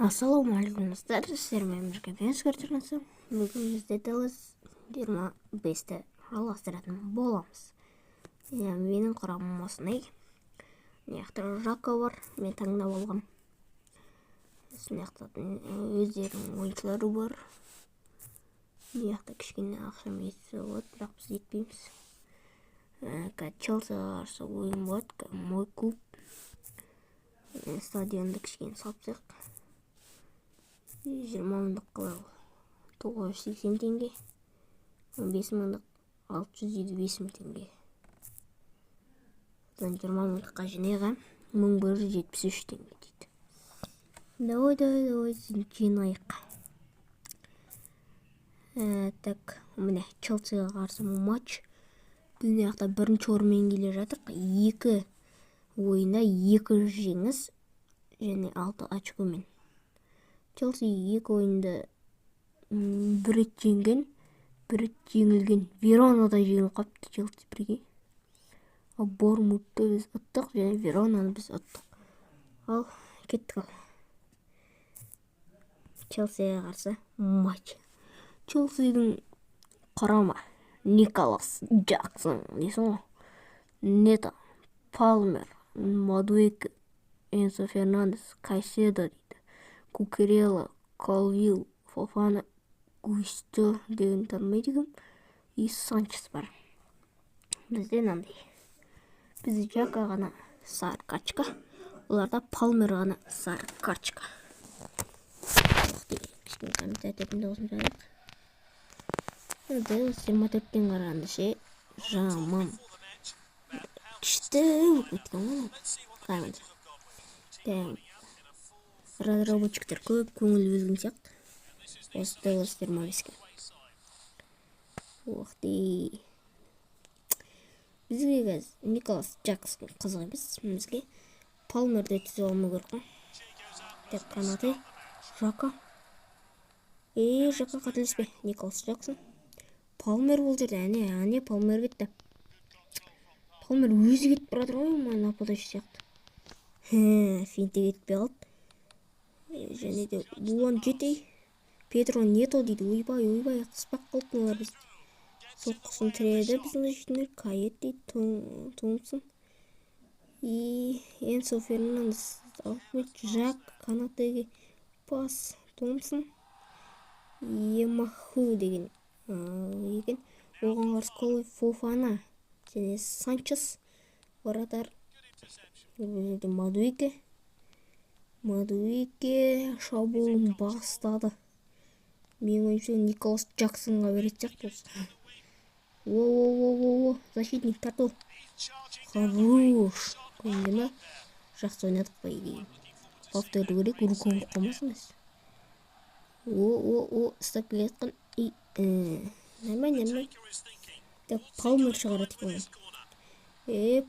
Ассалаумағалейкум достар, сіздермен бірге Венскартинасы. Бүгін бізде Даллас 25-ті жалғастыратын боламыз. Менің құрамым осындай. Жака бар, мен таңдап алғам. Өздерінің ойыншылары бар. Кішкене ақшам етсе болады, бірақ біз етпейміз. Челсиға қарсы ойын болады, мой клуб. Стадионды кішкене салыпсақ. 20 мыңдық қылау 980 теңге, 15 мыңдық 675 мың теңге. 20 мыңдыққа жинайға 1173 теңге дейді. Давай, жинайық. Так, міне Челсиға қарсы матч. Біз бірінші орынмен келе жатырық. 2 ойында 2 жеңіс және 6 очкомен. Челси 2 ойында 1 рет жеңген, 1 рет жеңілген. Веронада жеңіліп қапты Челси бірге. Ал Бормутты біз ұттық және Веронаны біз ұттық. Ал кеттік ал. Челсиға қарсы матч. Челсидің құрамы Николас Джаксон дейсің ғой. Нето, Палмер, Мадуэки, Энсо Фернандес, Кайседо дейді. Кукерелла, Колвилл, Фофана, Гуисто деген танымайды. И Санчес бар. Бізде нандай. Бізде Жака ғана сары карточка. Оларда Палмер ғана сары карточка. Кішкене комментатордың дауысын жарайық. 24-тен қарағанда ше жаман. Күшті өткен ғой. Қаймын. Разработчиктер көп көңіл бөлген сияқты. Осы Даллас 25-ке. Бізге қазір Николас Джаксон қызық емес. Бізге Палмерді түзіп алмау керек қой. Деп қанаты Жака. Жака қателеспе. Николас Джаксон. Палмер бұл жерде. Әне Палмер кетті. Палмер өзі кетіп баратыр ғой, нападашы сияқты. Финте кетпей қалды. Және де Луан жетей. Педро Нето дейді. Ойбай, қыспақ қалды олар біз. Соққысын тіреді біздің жетінер. Кайет дейді. Томпсон. Энсо Фернандес. Жак канатеге пас. Томпсон. Емаху деген. Оған қарсы Колвилл, Фофана. Және Санчес. Вратар. Мадуэки шабуылын бастады. Мен ойымша Николас Джаксонға береді сияқты болса. Защитник тарту. Хорош. Көңілі жақсы ойнадық па егей. Повтору керек, ұрқын қомасын біз. Стап келе жатқан. Нормально. Так, Палмер шығарады екен.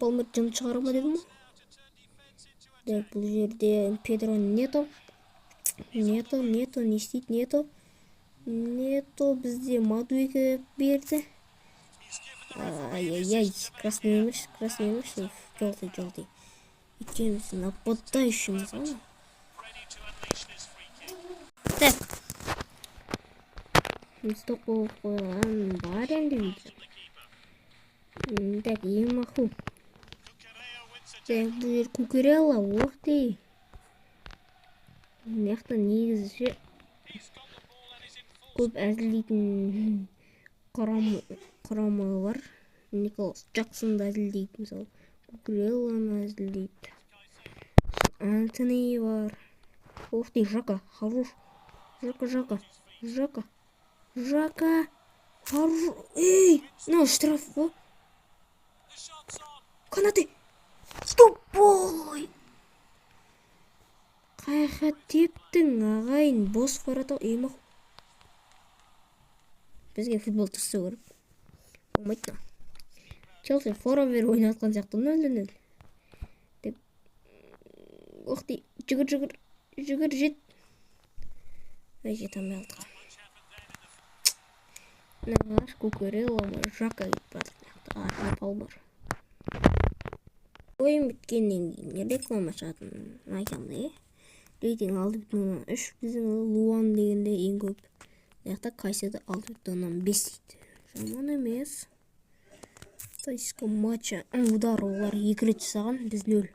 Палмер жын шығара ма дедім ма? Так, бұл жерде Педро Нето. Не істейді Нето. Нето бізде Мадуэки берді. Ай-яй-яй, красный өмірш. Желтый. Икеміз нападающимыз ғой. Так. Стоп болып қойған бар енді видео. Так, Емаху. Так, бұл жер Кукерелла, оғды. Мияқта негізі көп әзілдейтін құрамы бар. Николас Джаксонды әзілдейді, мысалы. Кукерелланы әзілдейді. Антони бар. Оғды, Жака, хорош. Жака. Хорош. Штраф қой. Канаты. Стопой! Қайқа тептің ағайын бос барады емақ. Бізге футбол тұрсы көріп. Болмайды. Челси форовер ойнатқан сияқты 0-0. Деп. Оқты, жүгір жет. Жет алмай алдық. Нағаш Кукерелла Жака кетіп барды. Палмер. Ойын біткеннен кейін реклама шығатын айтамын. рейтинг 6,3, біздің Луан дегенде ең көп. Яқта Кайседо 6,5 дейді. Жаман емес. Статистика матча удар олар 2 рет жасаған, біз 0.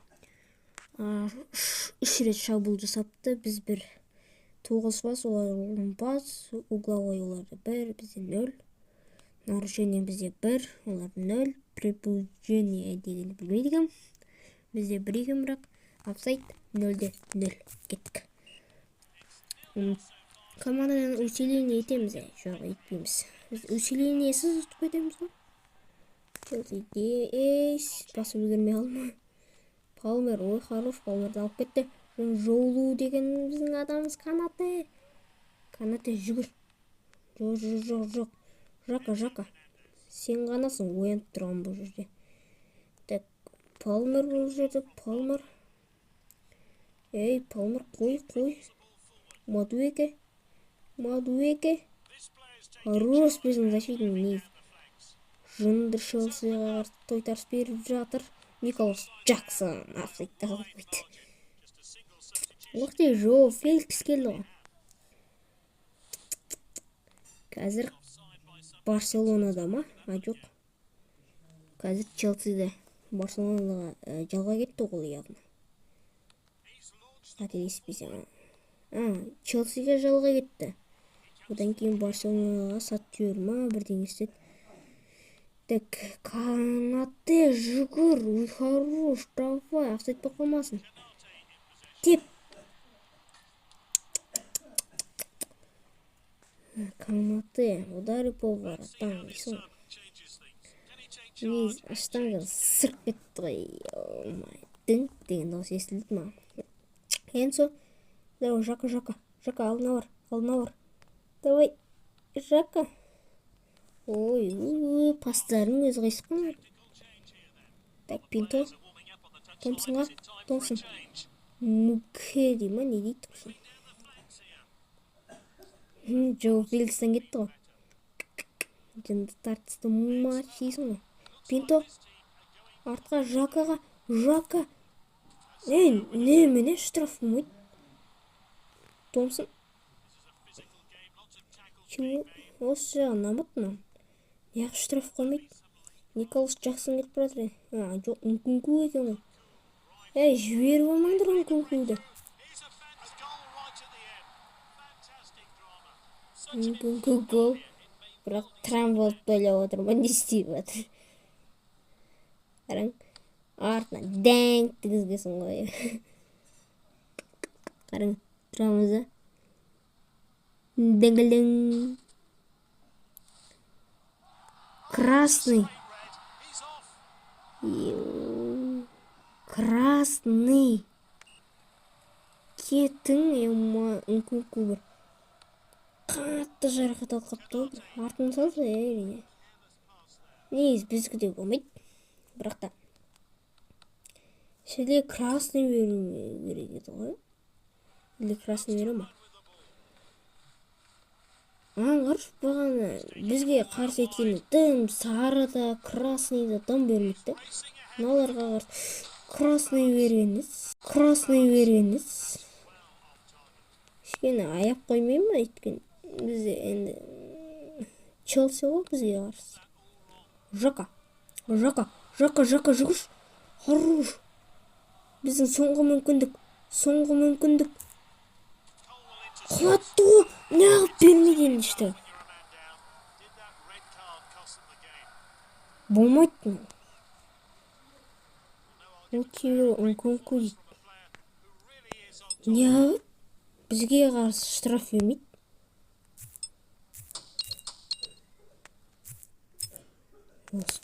3 рет шабуыл жасапты, біз 1. 9 пас, олар 10 пас, угловой оларда 1, бізде 0. Нарушение бізде 1, олар 0. Препужение дегенді білмейдігім. Бізде 1 екен, бірақ офсайд 0-0 кеттік. Командадан усиление етеміз, жоқ етпейміз. Біз усилениесіз ұтып кетеміз ғой. Челсиде пасы үлгермей алма. Палмер, ой хорош, Палмерді алып кетті. Жоулу деген біздің адамымыз Канате. Канате жүгір. Жоқ. Жака. Сен ғанасың оянып тұрған бұл жерде. Так, Палмер бұл жерде, Палмер. Ей, Палмер, қой. Мадуэке. Рос біздің защитник не? Жынды Челсиға тойтарыс беріп жатыр. Николас Джексон офсайдта қалып қойды. Уақытта Жоу Феликс келді ғой. Қазір Барселонада ма? Жоқ. Қазір Челсиде. Барселонаға жалға кетті ғой яғни. Қателеспесем. Челсиге жалға кетті. Одан кейін Барселонаға сатып жібер ма, бірдеңе істеді. Так, Канате жүгір, ой хорош, давай, офсайд болып қалмасын. Теп. Канате, удары по воротам, дейсің. Нез, аштан сырқ кетті ғой. Дың деген дауыс естілді ма? Энсо, давай, Жака, алдына бар. Давай, Жака. Ой, пастарын өз қайсы қылмады. Так, Пинто. Томпсон. Муке дей ма, не дейді тұрсын? Жоу Феликстен кетті ғой. Жынды тартысты матч дейсің ғой. Пинто. Артқа Жака. Немене штраф болмайды? Томпсон. Осы жағын намытынан. Яқ штраф қоймайды. Николас Джексон кетіп баратыр. Жоқ, Нкунку екен ғой. Жіберіп алмаңдар Нкункуді. Нкунку гол. Бірақ трамволт байлап отырмын, не істеп жатыр. Қараң, артынан дәңк тігізгесін ғой. Қараң, тұрамызда. Дәңгілдің. Красный. Кеттің, Нкунку бір. Қатты жарақат алып қапты ғой. Артын салды, әрине. Нейіз, біздікі де болмайды. Бірақ та. Шеле красный беру керек еді ғой. Или красный беру ма? Қарыш бағаны бізге қарсы еткені дым, сары да, красный да дым бермейді. Мыналарға қарсы красный бергеніз. Ешкені аяп қоймай ма еткен? Бізде енді Челси ғой бізге қарсы. Жака жүгіш. Хорош. Біздің соңғы мүмкіндік. Құлатты ғой. Не алып бермейден ішті. Болмайды. Нкунку дейді. Не бізге қарсы штраф бермейді.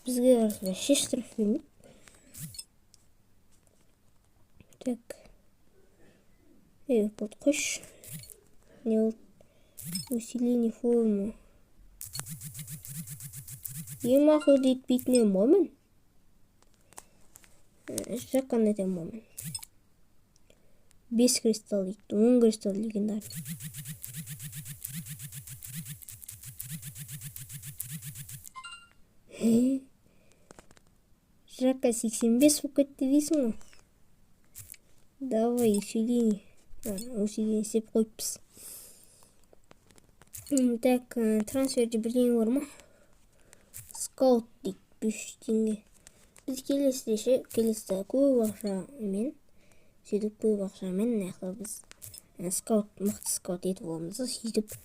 Бізге қарсы вообще штраф бермейді. Так. Вот қош. Не вот усиление формы. Емақы детпейтіне момын. Жаққан әтен момын. 5 кристалл дейді. 10 кристалл легендар. Жаққа 85 болып кетті дейсің ғой. Давай, усиление. осыған істеп қойыппыз. Так, трансферде бірдеңе бар ма? Скаут дейді, 500 теңге. Біз келесіде көп ақшамен, сөйтіп көп ақшамен біз мықты скаут етіп аламыз, сөйтіп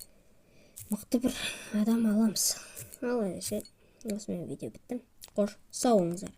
мықты бір адам аламыз. Ал әзірше осымен видео бітті. Қош, сау болыңыздар.